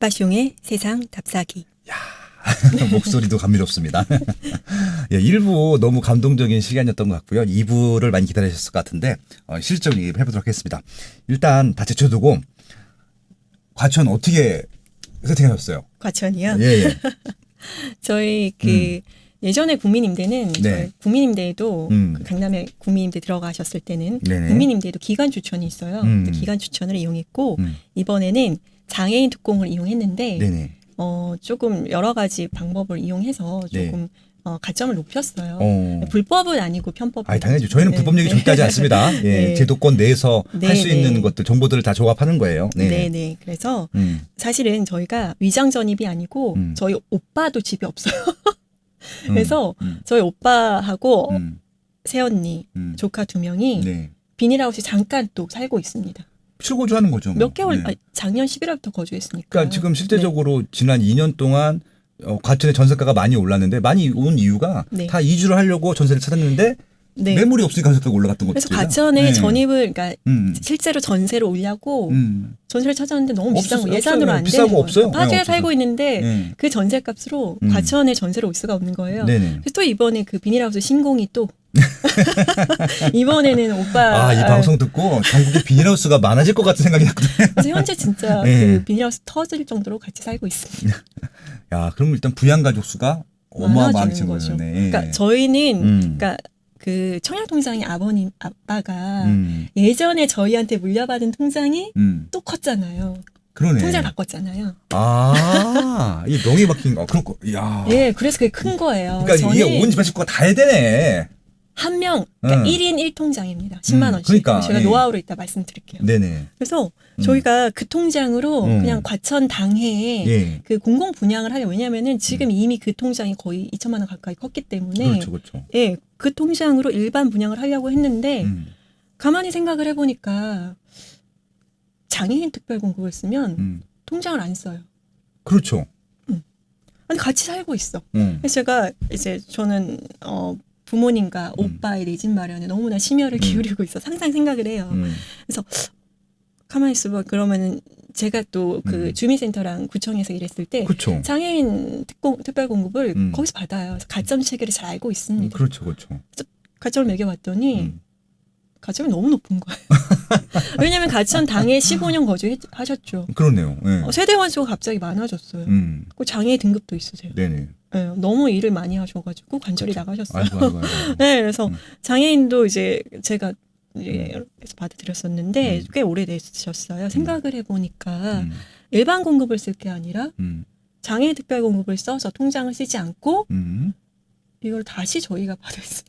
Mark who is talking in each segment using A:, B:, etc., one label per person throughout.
A: 박가숑의 세상 답사기.
B: 목소리도 감미롭습니다. 예, 1부 너무 감동적인 시간이었던 것 같고요. 2부를 많이 기다리셨을 것 같은데 실질적으로 해보도록 하겠습니다. 일단 다 제쳐두고 과천 어떻게 세팅하셨어요?
A: 과천이요?
B: 예, 예.
A: 저희 예전에 국민임대는
B: 네.
A: 저희 국민임대에도 그 강남에 국민임대 들어가셨을 때는
B: 네네.
A: 국민임대에도 기간 추천이 있어요. 그 기간 추천을 이용했고 이번에는 장애인 특공을 이용했는데
B: 네네.
A: 조금 여러 가지 방법을 이용해서 조금 가점을 높였어요. 불법은 아니고 편법.
B: 아, 당연히 저희는 불법 얘기 절대 하지 않습니다. 예,
A: 네.
B: 제도권 내에서 할 수
A: 네,
B: 있는
A: 네.
B: 것들 정보들을 다 조합하는 거예요.
A: 네, 네. 그래서 사실은 저희가 위장 전입이 아니고 저희 오빠도 집이 없어요. 그래서 저희 오빠하고 새언니, 조카 2명이
B: 네.
A: 비닐하우스 잠깐 또 살고 있습니다.
B: 실거주하는 거죠. 뭐.
A: 몇 개월,
B: 네.
A: 아니, 작년 11월부터 거주했으니까.
B: 그러니까 지금 실제적으로 지난 2년 동안 과천의 전세가가 많이 올랐는데 많이 온 이유가
A: 네.
B: 다 이주를 하려고 전세를 찾았는데
A: 네.
B: 매물이 없으니까 전세가가 올라갔던 거죠.
A: 그래서 과천에 전입을, 그러니까
B: 음.
A: 실제로 전세를 올려고 전세를 찾았는데 너무 비싼 거
B: 없어요.
A: 예산으로 안 되는
B: 비싸고
A: 거예요.
B: 없어요.
A: 파주에
B: 네,
A: 살고 있는데
B: 네.
A: 그 전세값으로 과천에 전세를 올 수가 없는 거예요.
B: 네네.
A: 그래서 또 이번에 그 비닐하우스 신공이 또 이번에는 오빠
B: 이 방송 듣고 전국에 비닐하우스가 많아질 것 같은 생각이 났거든요.
A: 그래서 현재 진짜
B: 네.
A: 그 비닐하우스 터질 정도로 같이 살고 있습니다.
B: 야, 그럼 일단 부양 가족 수가 어마어마하게
A: 많아지는
B: 증가해요.
A: 거죠.
B: 네.
A: 그러니까 저희는 그러니까 그 청약통장의 아빠가 예전에 저희한테 물려받은 통장이 또 컸잖아요.
B: 그러네.
A: 통장을 바꿨잖아요.
B: 이게 명의 바뀐 거. 그렇고, 야.
A: 예, 그래서 그게 큰 거예요.
B: 그러니까 이게 온 집안 식구가 다 해야 되네.
A: 한 명, 그러니까 1인 1통장입니다. 10만 원씩.
B: 그러니까,
A: 제가
B: 예.
A: 노하우로 이따 말씀드릴게요.
B: 네네.
A: 그래서 저희가 그 통장으로 그냥 과천 당해에
B: 예.
A: 그 공공 분양을 하려. 왜냐면은 지금 이미 그 통장이 거의 2천만 원 가까이 컸기 때문에
B: 그렇죠, 그렇죠.
A: 예, 그 통장으로 일반 분양을 하려고 했는데 가만히 생각을 해보니까 장애인 특별공급을 쓰면 통장을 안 써요.
B: 그렇죠.
A: 아니 같이 살고 있어. 그래서 제가 이제 저는 부모님과 오빠의 내 집 마련에 너무나 심혈을 기울이고 있어. 항상 생각을 해요. 그래서 가만히 있어봐. 그러면은 제가 또 그 주민센터랑 구청에서 일했을 때
B: 그렇죠.
A: 장애인 특별공급을 거기서 받아요. 그래서 가점 체계를 잘 알고 있습니다.
B: 그렇죠, 그렇죠.
A: 가점을 매겨봤더니 가점이 너무 높은 거예요. 왜냐하면 가천 당에 15년 거주하셨죠.
B: 그렇네요. 네.
A: 세대원 수가 갑자기 많아졌어요. 그 장애 등급도 있으세요.
B: 네네.
A: 네, 너무 일을 많이 하셔가지고 관절이 나가셨어요.
B: 아이고.
A: 네, 그래서 장애인도 이제 제가 이제 받아들였었는데 꽤 오래되셨어요. 생각을 해보니까 일반 공급을 쓸 게 아니라 장애인 특별 공급을 써서 통장을 쓰지 않고 이걸 다시 저희가 받을 수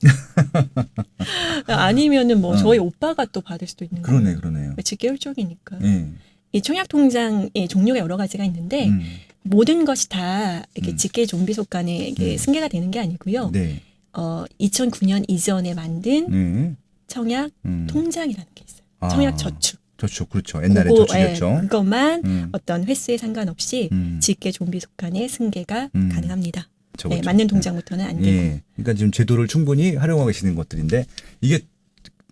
A: 아니면은 뭐 저희 오빠가 또 받을 수도 있는 거예요.
B: 그러네요.
A: 직계율적이니까.
B: 네.
A: 이 청약통장의 종류가 여러 가지가 있는데 모든 것이 다 이렇게 직계 좀비 속간에 이게 승계가 되는 게 아니고요.
B: 네.
A: 2009년 이전에 만든 청약 통장이라는 게 있어요. 청약 저축.
B: 저축, 그렇죠. 옛날에 저축이었죠.
A: 예, 그것만 어떤 횟수에 상관없이 직계 좀비 속간에 승계가 가능합니다.
B: 그렇죠.
A: 네, 맞는 통장부터는 안 되고.
B: 예. 그러니까 지금 제도를 충분히 활용하고 계시는 것들인데 이게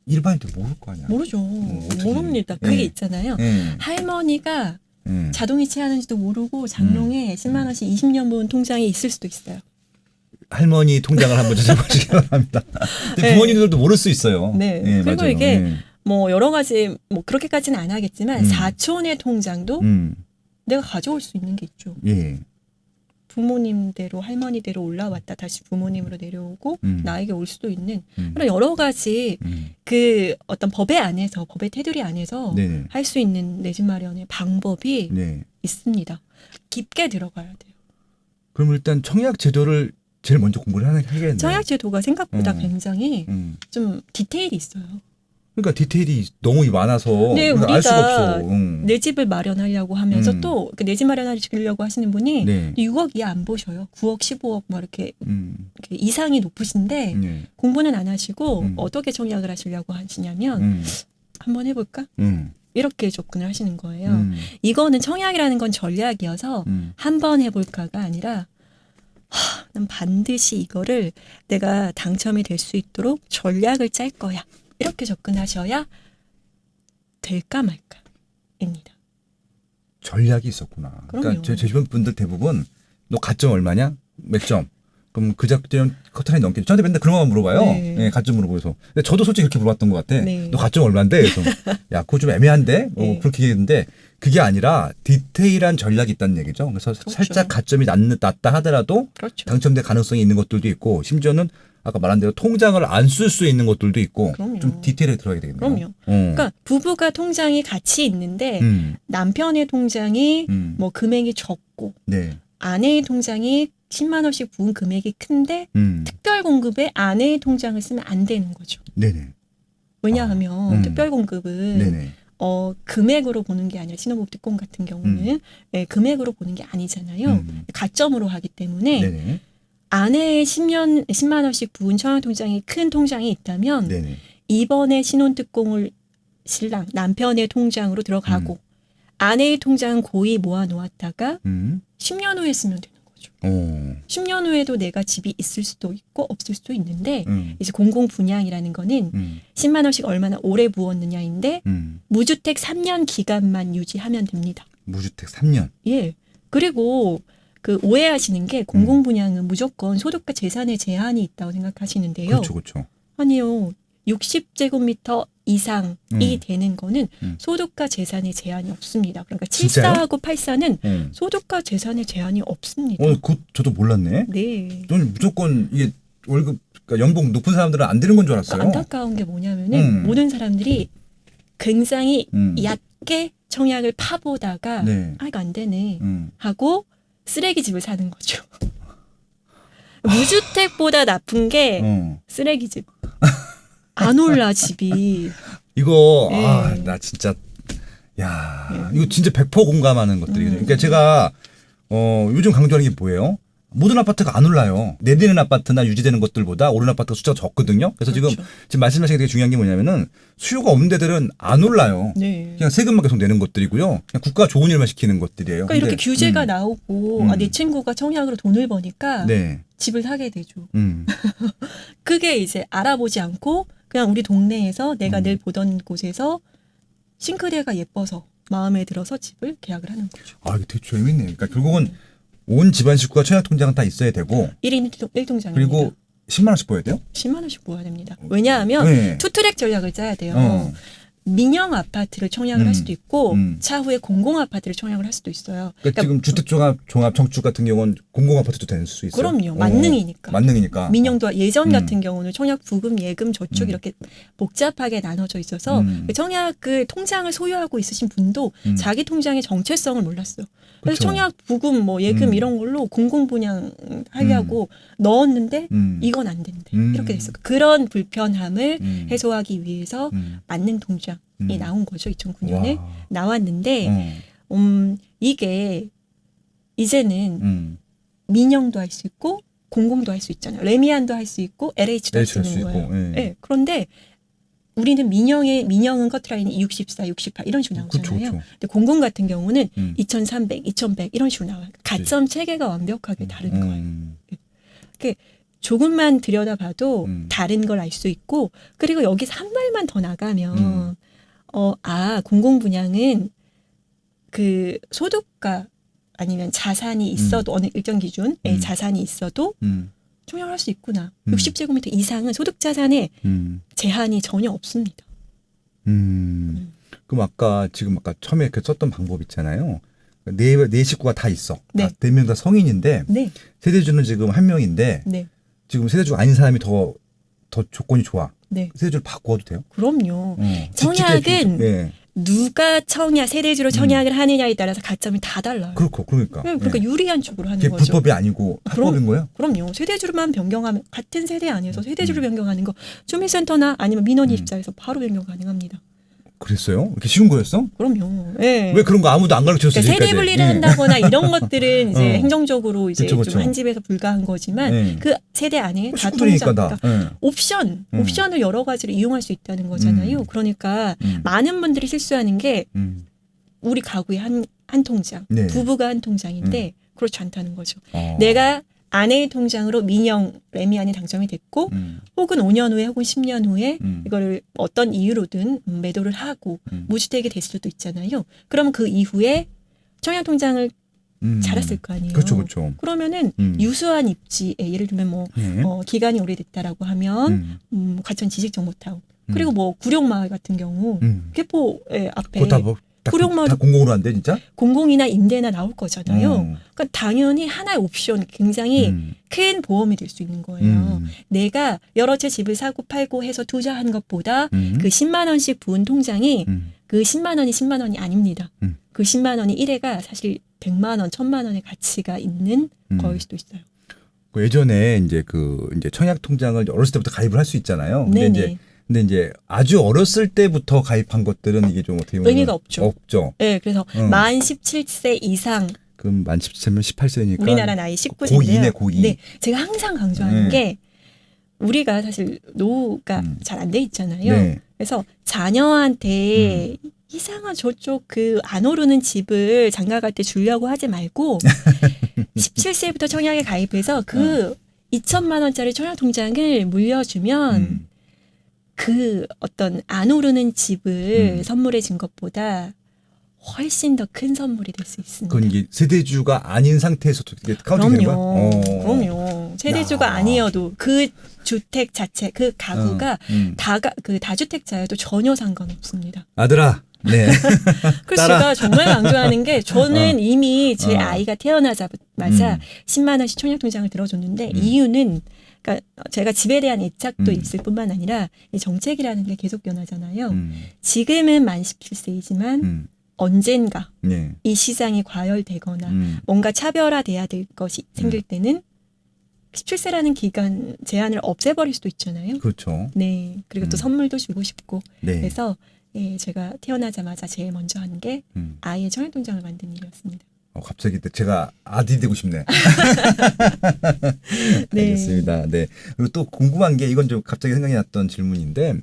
B: 일반인들 모를 거 아니야.
A: 모르죠.
B: 어떻게.
A: 모릅니다. 그게 있잖아요. 할머니가 자동이체 하는지도 모르고 장롱에 10만 원씩 20년 본 통장이 있을 수도 있어요.
B: 할머니 통장을 한번 찾아보시기 바랍니다. 근데 부모님들도 모를 수 있어요.
A: 네.
B: 예,
A: 그리고
B: 맞아요.
A: 이게
B: 예.
A: 뭐 여러 가지 뭐 그렇게까지는 안 하겠지만 사촌의 통장도 내가 가져올 수 있는 게 있죠.
B: 예.
A: 부모님대로 할머니대로 올라왔다 다시 부모님으로 내려오고 나에게 올 수도 있는 그런 여러 가지 그 어떤 법의 안에서 법의 테두리 안에서
B: 네네.
A: 할 수 있는 내 집 마련의 방법이
B: 네.
A: 있습니다. 깊게 들어가야 돼요.
B: 그럼 일단 청약 제도를 제일 먼저 공부를 하겠네요.
A: 청약 제도가 생각보다 굉장히 좀 디테일이 있어요.
B: 그러니까 디테일이 너무 많아서
A: 네,
B: 우리가 알 수가
A: 우리가
B: 없어.
A: 내 집을 마련하려고 하면서 또 내 집 마련하려고 하시는 분이
B: 네.
A: 6억 이하 안 보셔요. 9억, 15억 막 이렇게 이상이 높으신데
B: 네.
A: 공부는 안 하시고 어떻게 청약을 하시려고 하시냐면 한번 해볼까? 이렇게 접근을 하시는 거예요. 이거는 청약이라는 건 전략이어서 한번 해볼까가 아니라 난 반드시 이거를 내가 당첨이 될 수 있도록 전략을 짤 거야. 이렇게 접근하셔야 될까 말까입니다.
B: 전략이 있었구나. 그러니까
A: 그럼요.
B: 제 주변 분들 대부분 너 가점 얼마냐? 몇 점? 그럼 그 작전 커트라인 넘게 저한테 맨날 그런 것만 물어봐요.
A: 네.
B: 네, 가점 물어보면서. 근데 저도 솔직히 그렇게 물어봤던 것 같아.
A: 네.
B: 너 가점 얼마인데? 그래서 야, 그거 좀 애매한데?
A: 네.
B: 그렇게 얘기했는데 그게 아니라 디테일한 전략이 있다는 얘기죠. 그래서
A: 그렇죠.
B: 살짝 가점이 낮다 하더라도
A: 그렇죠.
B: 당첨될 가능성이 있는 것들도 있고 심지어는 아까 말한 대로 통장을 안 쓸 수 있는 것들도 있고
A: 그럼요.
B: 좀 디테일하게 들어가야 되겠네요.
A: 그럼요. 그러니까 부부가 통장이 같이 있는데 남편의 통장이 뭐 금액이 적고
B: 네.
A: 아내의 통장이 10만 원씩 부은 금액이 큰데 특별 공급에 아내의 통장을 쓰면 안 되는 거죠.
B: 네네.
A: 왜냐하면 특별 공급은
B: 네네.
A: 금액으로 보는 게 아니라 신혼부부 특공 같은 경우는 금액으로 보는 게 아니잖아요. 가점으로 하기 때문에
B: 네네.
A: 아내의 10만 원씩 부은 청약통장이 큰 통장이 있다면
B: 네네.
A: 이번에 신혼특공을 신랑 남편의 통장으로 들어가고 아내의 통장은 고이 모아놓았다가 10년 후에 쓰면 되는 거죠. 10년 후에도 내가 집이 있을 수도 있고 없을 수도 있는데 이제 공공분양이라는 거는 10만 원씩 얼마나 오래 부었느냐인데 무주택 3년 기간만 유지하면 됩니다.
B: 무주택 3년.
A: 예. 그리고 그 오해하시는 게 공공분양은 무조건 소득과 재산의 제한이 있다고 생각하시는데요.
B: 그렇죠, 그렇죠.
A: 아니요. 60제곱미터 이상이 되는 거는 소득과 재산의 제한이 없습니다. 그러니까
B: 진짜요?
A: 74하고 84는 소득과 재산의 제한이 없습니다.
B: 그거 저도 몰랐네.
A: 네.
B: 저는 무조건 이게 월급, 그러니까 연봉 높은 사람들은 안 되는 건 줄 알았어요.
A: 그러니까 안타까운 게 뭐냐면은 모든 사람들이 굉장히 얕게 청약을 파보다가
B: 네.
A: 이거 안 되네 하고 쓰레기집을 사는 거죠. 무주택보다 나쁜 게 쓰레기집. 안 올라 집이.
B: 이거
A: 네.
B: 나 진짜 이거 진짜 100% 공감하는 것들이거든요. 그러니까 제가 요즘 강조하는 게 뭐예요? 모든 아파트가 안 올라요. 내리는 아파트나 유지되는 것들보다 오르는 아파트가 숫자가 적거든요. 그래서
A: 그렇죠.
B: 지금 말씀하시는 게 되게 중요한 게 뭐냐면은 수요가 없는 데들은 안 올라요.
A: 네.
B: 그냥 세금만 계속 내는 것들이고요. 그냥 국가가 좋은 일만 시키는 것들이에요.
A: 그러니까 이렇게 규제가 나오고 내 친구가 청약으로 돈을 버니까
B: 네.
A: 집을 사게 되죠. 그게 이제 알아보지 않고 그냥 우리 동네에서 내가 늘 보던 곳에서 싱크대가 예뻐서 마음에 들어서 집을 계약을 하는 거죠.
B: 이거 되게 재밌네요. 그러니까 결국은 온 집안 식구가 청약통장은 다 있어야 되고
A: 1인 1통장입니다.
B: 그리고 10만 원씩 보여야 돼요?
A: 10만 원씩 모아야 됩니다. 왜냐하면
B: 네.
A: 투트랙 전략을 짜야 돼요. 민영 아파트를 청약을 할 수도 있고 차후에 공공 아파트를 청약을 할 수도 있어요.
B: 그러니까 지금 주택종합 청축 같은 경우는 공공 아파트도 될 수 있어요.
A: 그럼요. 만능이니까.
B: 만능이니까.
A: 민영도 예전 같은 경우는 청약 부금, 예금, 저축 이렇게 복잡하게 나눠져 있어서 청약 그 통장을 소유하고 있으신 분도 자기 통장의 정체성을 몰랐어요. 그래서
B: 그쵸.
A: 청약 부금, 뭐 예금 이런 걸로 공공 분양 하려고 넣었는데 이건 안 된대. 이렇게 됐어요. 그런 불편함을 해소하기 위해서 만능 통장이 나온 거죠. 2009년에 나왔는데 이게 이제는 민영도 할 수 있고 공공도 할 수 있잖아요. 레미안도 할 수 있고 LH도 할 수 있는 거예요. 네. 그런데 우리는 민영은 커트라인이 64, 68 이런 식으로 나오잖아요.
B: 그쵸.
A: 근데 공공 같은 경우는 2300, 2100 이런 식으로 나와요. 가점 체계가 완벽하게 다른 거예요. 그게 조금만 들여다봐도 다른 걸 알 수 있고 그리고 여기서 한 발만 더 나가면 공공 분양은 그 소득가 아니면 자산이 있어도 어느 일정 기준의 자산이 있어도 청약을 할 수 있구나. 60제곱미터 이상은 소득 자산에 제한이 전혀 없습니다.
B: 그럼 아까 처음에 썼던 방법 있잖아요. 네 식구가 다 있어.
A: 네.
B: 4명 다 성인인데
A: 네.
B: 세대주는 지금 한 명인데
A: 네.
B: 지금 세대주가 아닌 사람이 더 조건이 좋아.
A: 네.
B: 세대주를 바꿔도 돼요?
A: 그럼요. 청약은 누가 세대주로 청약을 하느냐에 따라서 가점이 다 달라요.
B: 그러니까.
A: 그러니까 유리한 쪽으로 하는
B: 그게
A: 거죠.
B: 불법이 아니고 합법인 거예요?
A: 그럼요. 세대주로만 변경하면 같은 세대 안에서 세대주를 변경하는 거 주민센터나 아니면 민원24에서 바로 변경 가능합니다.
B: 그랬어요? 이렇게 쉬운 거였어?
A: 그럼요. 네.
B: 왜 그런 거 아무도 안 가르쳤어요?
A: 그러니까 세대 분리를 한다거나 이런 것들은 이제 행정적으로 이제
B: 그쵸.
A: 좀 한 집에서 불가한 거지만 그 세대 안에 다
B: 친구들이니까
A: 통장, 그러니까 옵션을 여러 가지를 이용할 수 있다는 거잖아요. 그러니까 많은 분들이 실수하는 게 우리 가구의 한 통장,
B: 네.
A: 부부가 한 통장인데 그렇지 않다는 거죠. 내가 아내의 통장으로 민영 레미안이 당첨이 됐고 혹은 5년 후에 혹은 10년 후에 이거를 어떤 이유로든 매도를 하고 무주택이 될 수도 있잖아요. 그러면 그 이후에 청약통장을 잘했을 거 아니에요.
B: 그렇죠, 그렇죠.
A: 그러면은 유수한 입지에 예를 들면 뭐 기간이 오래됐다라고 하면 과천 지식정보타운 그리고 뭐 구룡마을 같은 경우 개포 앞에 구룡마을도
B: 다 공공으로 안 돼, 진짜?
A: 공공이나 임대나 나올 거잖아요. 그러니까 당연히 하나의 옵션, 굉장히 큰 보험이 될 수 있는 거예요. 내가 여러 채 집을 사고 팔고 해서 투자한 것보다 그 10만 원씩 부은 통장이 그 10만 원이 10만 원이 아닙니다. 그 10만 원이 1회가 사실 100만 원, 1000만 원의 가치가 있는 거일 수도 있어요.
B: 그 예전에 이제 이제 청약 통장을 어렸을 때부터 가입을 할 수 있잖아요. 근데 이제 아주 어렸을 때부터 가입한 것들은 이게 좀 어떻게 보면
A: 의미가 없죠.
B: 없죠.
A: 네, 그래서 만 17세 이상
B: 그럼 만 17세면 18세니까
A: 우리나라 나이 19세인데요.
B: 고2.
A: 네, 제가 항상 강조하는 게 우리가 사실 노후가 잘 안 돼 있잖아요.
B: 네.
A: 그래서 자녀한테 이상한 저쪽 그 안 오르는 집을 장가갈 때 주려고 하지 말고 17세부터 청약에 가입해서 그 2천만 원짜리 청약통장을 물려주면 그 어떤 안 오르는 집을 선물해 준 것보다 훨씬 더 큰 선물이 될 수 있습니다.
B: 그건 이게 세대주가 아닌 상태에서도 카운팅 되는 거야?
A: 그럼요. 세대주가 아니어도 그 주택 자체, 그 가구가 그 다주택자여도 전혀 상관없습니다.
B: 아들아. 네.
A: 그래서 제가 정말 강조하는 게 저는 이미 제 아이가 태어나자마자 10만 원씩 청약통장을 들어줬는데 이유는 그러니까 제가 집에 대한 애착도 있을 뿐만 아니라 이 정책이라는 게 계속 변하잖아요. 지금은 만 17세이지만 언젠가 이 시장이 과열되거나 뭔가 차별화돼야 될 것이 생길 때는 17세라는 기간 제한을 없애버릴 수도 있잖아요.
B: 그렇죠.
A: 네. 그리고 또 선물도 주고 싶고.
B: 네.
A: 그래서 제가 태어나자마자 제일 먼저 한 게 아이의 청약통장을 만드는 일이었습니다.
B: 갑자기 제가 아들이 되고 싶네.
A: 네.
B: 알겠습니다. 네. 그리고 또 궁금한 게 이건 좀 갑자기 생각이 났던 질문인데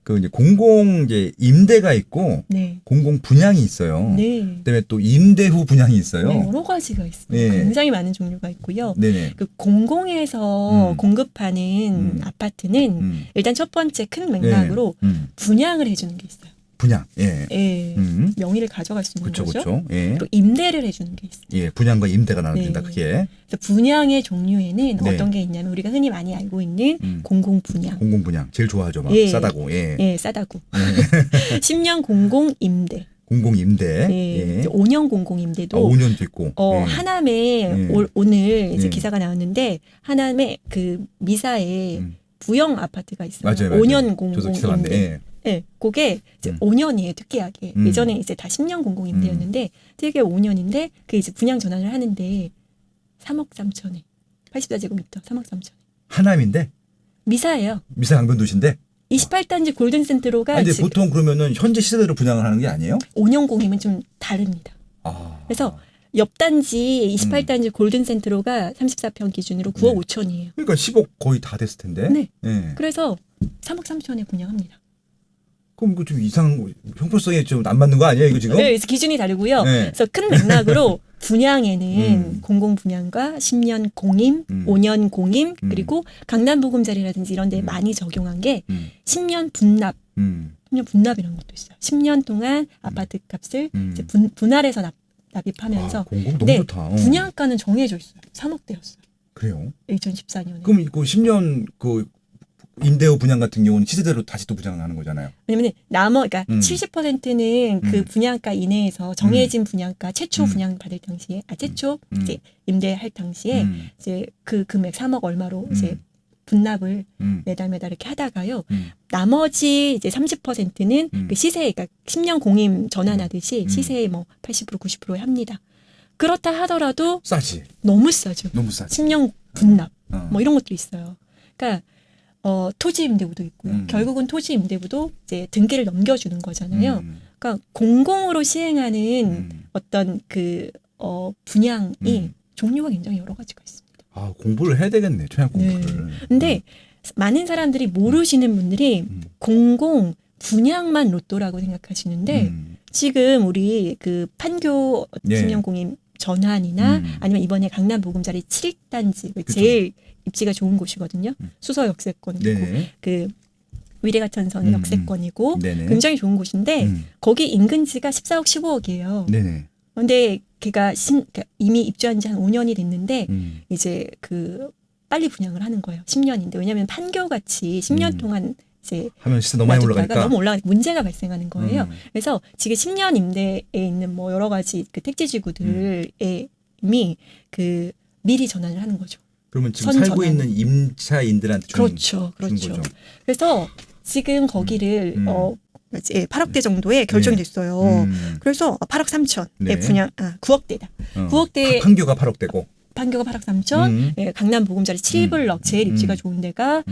B: 그 이제 공공 이제 임대가 있고 공공 분양이 있어요. 그다음에 또 임대 후 분양이 있어요.
A: 네, 여러 가지가 있습니다. 굉장히 많은 종류가 있고요. 그 공공에서 공급하는 아파트는 일단 첫 번째 큰 맥락으로 분양을 해주는 게 있어요.
B: 분양, 예.
A: 명의를 가져갈 수 있는 거죠.
B: 그렇죠. 예.
A: 그리고 임대를 해주는 게 있어요.
B: 예, 분양과 임대가 나눠진다. 그게.
A: 그래서 분양의 종류에는 어떤 게 있냐면 우리가 흔히 많이 알고 있는 공공 분양.
B: 공공 분양 제일 좋아하죠, 막 싸다고. 예,
A: 싸다고. 10년 공공 임대.
B: 공공 임대.
A: 5년 공공 임대도.
B: 5년도 있고.
A: 하남에 오늘 이제 기사가 나왔는데 하남에 그 미사에 부영 아파트가 있어요.
B: 맞아요.
A: 5년 공공 임대. 네, 그게 이제 5년이에요, 특이하게. 예전에 이제 다 10년 공공임대였는데, 되게 5년인데, 그 이제 분양 전환을 하는데, 3억 3천에. 84제곱미터, 3억 3천에.
B: 하남인데?
A: 미사예요.
B: 미사 강변도시인데?
A: 28단지 골든센트로가.
B: 아니, 근데 보통 그러면은 현재 시세대로 분양을 하는 게 아니에요?
A: 5년 공임은 좀 다릅니다. 그래서 옆 단지 28단지 골든센트로가 34평 기준으로 9억 5천이에요.
B: 그러니까 10억 거의 다 됐을 텐데?
A: 네. 그래서 3억 3천에 분양합니다.
B: 그럼 이거 좀 형평성에 좀 안 맞는 거 아니에요, 이거 지금?
A: 네, 그래서 기준이 다르고요. 그래서 큰 맥락으로 분양에는 공공 분양과 10년 공임, 5년 공임, 그리고 강남보금자리라든지 이런 데 많이 적용한 게 10년 분납. 10년 분납이라는 것도 있어요. 10년 동안 아파트 값을 이제 분할해서 납입하면서.
B: 공공 너무 좋다.
A: 분양가는 정해져 있어요. 3억대였어요.
B: 그래요?
A: 2014년에.
B: 그럼 그 10년 그 임대 후 분양 같은 경우는 시세대로 다시 또 분양하는 거잖아요.
A: 왜냐면 그러니까 70%는 그 분양가 이내에서 정해진 분양가 최초 분양 받을 당시에 최초 이제 임대할 당시에 이제 그 금액 3억 얼마로 이제 분납을 매달 이렇게 하다가요. 나머지 이제 30%는 그 시세, 그러니까 10년 공임 전환하듯이 시세의 뭐 80% 90%에 합니다. 그렇다 하더라도
B: 싸지.
A: 너무 싸죠.
B: 너무 싸지.
A: 10년 분납 뭐 이런 것도 있어요. 그러니까 토지 임대부도 있고요. 결국은 토지 임대부도 이제 등기를 넘겨주는 거잖아요. 그러니까 공공으로 시행하는 어떤 그 분양이 종류가 굉장히 여러 가지가 있습니다.
B: 공부를 해야 되겠네, 청약 공부를.
A: 근데 많은 사람들이 모르시는 분들이 공공 분양만 로또라고 생각하시는데 지금 우리 그 판교 10년 공임 전환이나 아니면 이번에 강남 보금자리 7단지 제일 입지가 좋은 곳이거든요. 수서 역세권이고 그 위례가천선 역세권이고 굉장히 좋은 곳인데 거기 인근지가 14억 15억이에요. 근데 걔가 그러니까 이미 입주한 지 한 5년이 됐는데 이제 빨리 분양을 하는 거예요. 10년인데 왜냐하면 판교같이 10년 동안 이제
B: 하면 시세 너무 많이 올라가니까
A: 너무 올라가니까 문제가 발생하는 거예요. 그래서 지금 10년 임대에 있는 뭐 여러 가지 택지지구들에 이미 미리 전환을 하는 거죠.
B: 그러면 지금 살고 있는 임차인들한테
A: 그렇죠.
B: 거죠.
A: 그래서 지금 거기를 8억대 정도에 결정이 됐어요. 그래서 8억 3천에
B: 네.
A: 분양 9억대다. 9억대
B: 판교가 8억대고
A: 판교가 8억 3천, 강남 보금자리 7블럭 제일 입지가 좋은 데가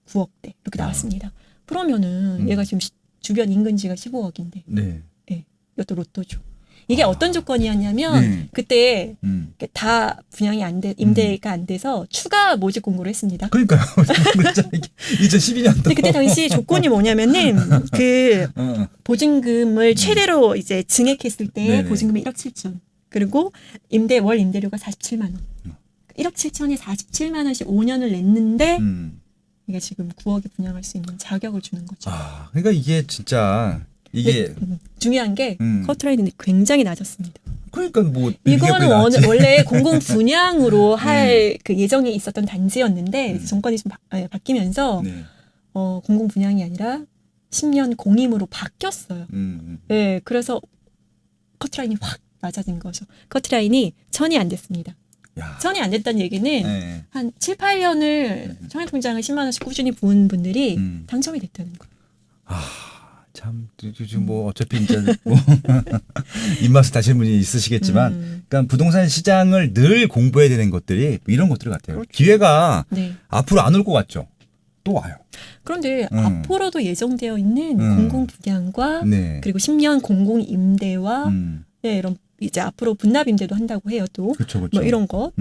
A: 9억대 이렇게 나왔습니다. 그러면은 얘가 지금 주변 인근지가 15억인데,
B: 네.
A: 이것도 로또죠. 이게 어떤 조건이었냐면 그때 다 분양이 임대가 안 돼서 추가 모집 공고를 했습니다.
B: 그러니까요. 2012년도.
A: 근데 그때 당시 조건이 뭐냐면은 보증금을 최대로 이제 증액했을 때
B: 네네.
A: 보증금이 1억 7천. 그리고 월 임대료가 47만 원. 1억 7천에 47만 원씩 5년을 냈는데 이게 지금 9억에 분양할 수 있는 자격을 주는 거죠.
B: 그러니까 이게 진짜 이게
A: 중요한 게 커트라인이 굉장히 낮았습니다.
B: 그러니까 뭐
A: 이거는 원래 공공 분양으로 할 예정에 있었던 단지였는데 정권이 좀 바뀌면서 공공 분양이 아니라 10년 공임으로 바뀌었어요. 네, 그래서 커트라인이 확 낮아진 거죠. 커트라인이 1000이 안 됐습니다. 1000이 안 됐다는 얘기는 한 7, 8년을 청약통장을 10만 원씩 꾸준히 부은 분들이 당첨이 됐다는 거예요.
B: 참 요즘 뭐 어차피 이제 뭐 입맛을 다시는 분이 있으시겠지만, 그러니까 부동산 시장을 늘 공부해야 되는 것들이 이런 것들 같아요. 그렇죠. 기회가 앞으로 안 올 것 같죠. 또 와요.
A: 그런데 앞으로도 예정되어 있는 공공 분양과 그리고 10년 공공 임대와 이런 이제 앞으로 분납 임대도 한다고 해요. 또
B: 그쵸.
A: 뭐 이런 거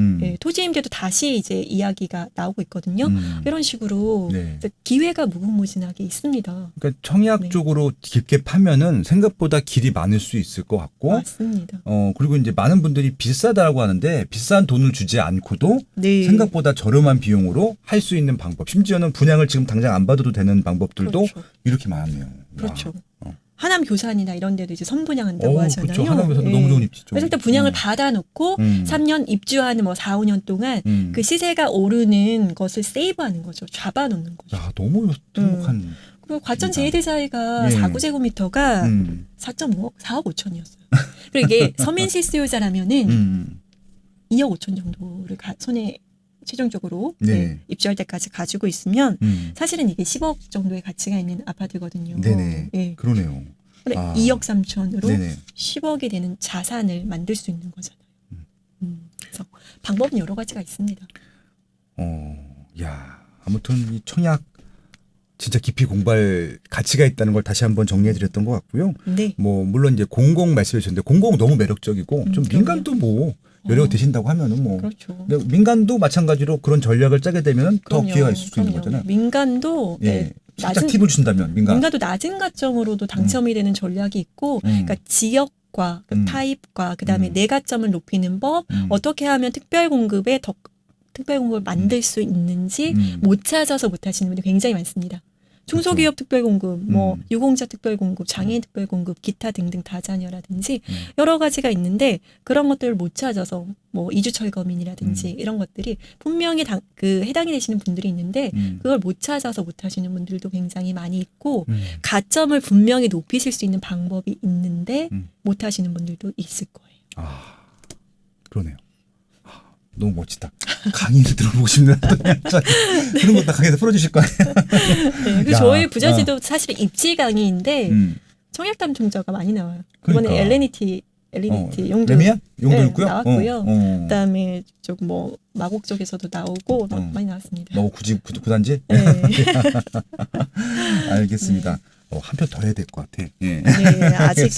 A: 토지 임대도 다시 이제 이야기가 나오고 있거든요. 이런 식으로 이제 기회가 무궁무진하게 있습니다.
B: 그러니까 청약 쪽으로 깊게 파면은 생각보다 길이 많을 수 있을 것 같고,
A: 맞습니다.
B: 그리고 이제 많은 분들이 비싸다라고 하는데 비싼 돈을 주지 않고도 생각보다 저렴한 비용으로 할 수 있는 방법, 심지어는 분양을 지금 당장 안 받아도 되는 방법들도 이렇게 많네요.
A: 그렇죠. 하남 교산이나 이런 데도 이제 선분양한다고 하잖아요.
B: 그렇죠. 하남 교산도 너무 좋은 입지죠.
A: 그래서 일단 분양을 받아놓고 3년 입주하는 뭐 4, 5년 동안 그 시세가 오르는 것을 세이브하는 거죠. 잡아놓는 거죠.
B: 너무 행복한.
A: 그리고 과천 제1대사회가 4구제곱미터가 4.5억, 4억 5천이었어요. 그리고 이게 서민실수요자라면은 2억 5천 정도를 손에 최종적으로 입주할 때까지 가지고 있으면 사실은 이게 10억 정도의 가치가 있는 아파트거든요.
B: 네네. 그러네요.
A: 근데 2억 3천으로 10억이 되는 자산을 만들 수 있는 거잖아요. 그래서 방법은 여러 가지가 있습니다.
B: 아무튼 이 청약 진짜 깊이 공부할 가치가 있다는 걸 다시 한번 정리해드렸던 것 같고요. 뭐 물론 이제 공공 말씀해 주셨는데 공공 너무 매력적이고 좀 민간도 뭐 여력 되신다고 하면은 뭐
A: 그렇죠.
B: 민간도 마찬가지로 그런 전략을 짜게 되면 더 기회가 있을 수 있는 거잖아요.
A: 민간도
B: 살짝 팁을 준다면
A: 민간도 낮은 가점으로도 당첨이 되는 전략이 있고, 그러니까 지역과 타입과 그다음에 내가점을 높이는 법, 어떻게 하면 특별 공급을 만들 수 있는지 못 찾아서 못 하시는 분들이 굉장히 많습니다. 중소기업 특별공급, 뭐 유공자 특별공급, 장애인 특별공급, 기타 등등 다자녀라든지 여러 가지가 있는데 그런 것들을 못 찾아서 뭐 이주철거민이라든지 이런 것들이 분명히 해당이 되시는 분들이 있는데 그걸 못 찾아서 못 하시는 분들도 굉장히 많이 있고 가점을 분명히 높이실 수 있는 방법이 있는데 못 하시는 분들도 있을 거예요.
B: 그러네요. 너무 멋지다. 강의를 들어보고 싶네요. 그런 것도 강의에서 풀어주실 거 아니에요.
A: 그리고 저희 부자지도 사실 입지 강의인데 청약담 종자가 많이 나와요. 이번에 엘레니티 용도
B: 레미야? 용도 있고요.
A: 나왔고요. 그다음에 쪽 뭐 마곡 쪽에서도 나오고 많이 나왔습니다.
B: 구단지? 알겠습니다. 한 편 더 해야 될 것 같아.
A: 아직.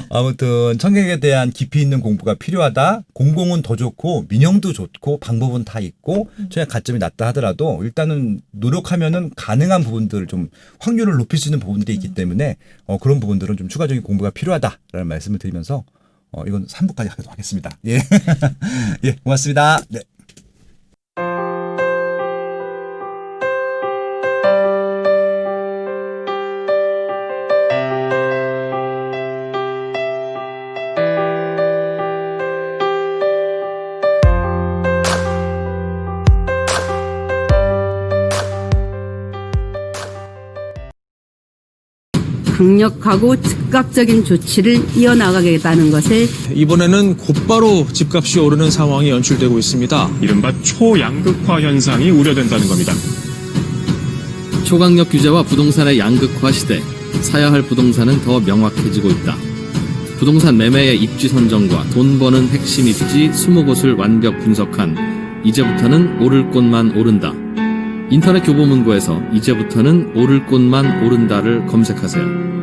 B: 아무튼 청약에 대한 깊이 있는 공부가 필요하다. 공공은 더 좋고 민영도 좋고 방법은 다 있고 청약 가점이 낮다 하더라도 일단은 노력하면은 가능한 부분들 좀 확률을 높일 수 있는 부분들이 있기 때문에 그런 부분들은 좀 추가적인 공부가 필요하다라는 말씀을 드리면서 이건 3부까지 하도록 하겠습니다. 고맙습니다. 네.
C: 강력하고 즉각적인 조치를 이어나가겠다는 것을
D: 이번에는 곧바로 집값이 오르는 상황이 연출되고 있습니다.
E: 이른바 초양극화 현상이 우려된다는 겁니다.
F: 초강력 규제와 부동산의 양극화 시대, 사야 할 부동산은 더 명확해지고 있다. 부동산 매매의 입지 선정과 돈 버는 핵심 입지 20곳을 완벽 분석한 이제부터는 오를 곳만 오른다. 인터넷 교보문고에서 이제부터는 오를 곳만 오른다를 검색하세요.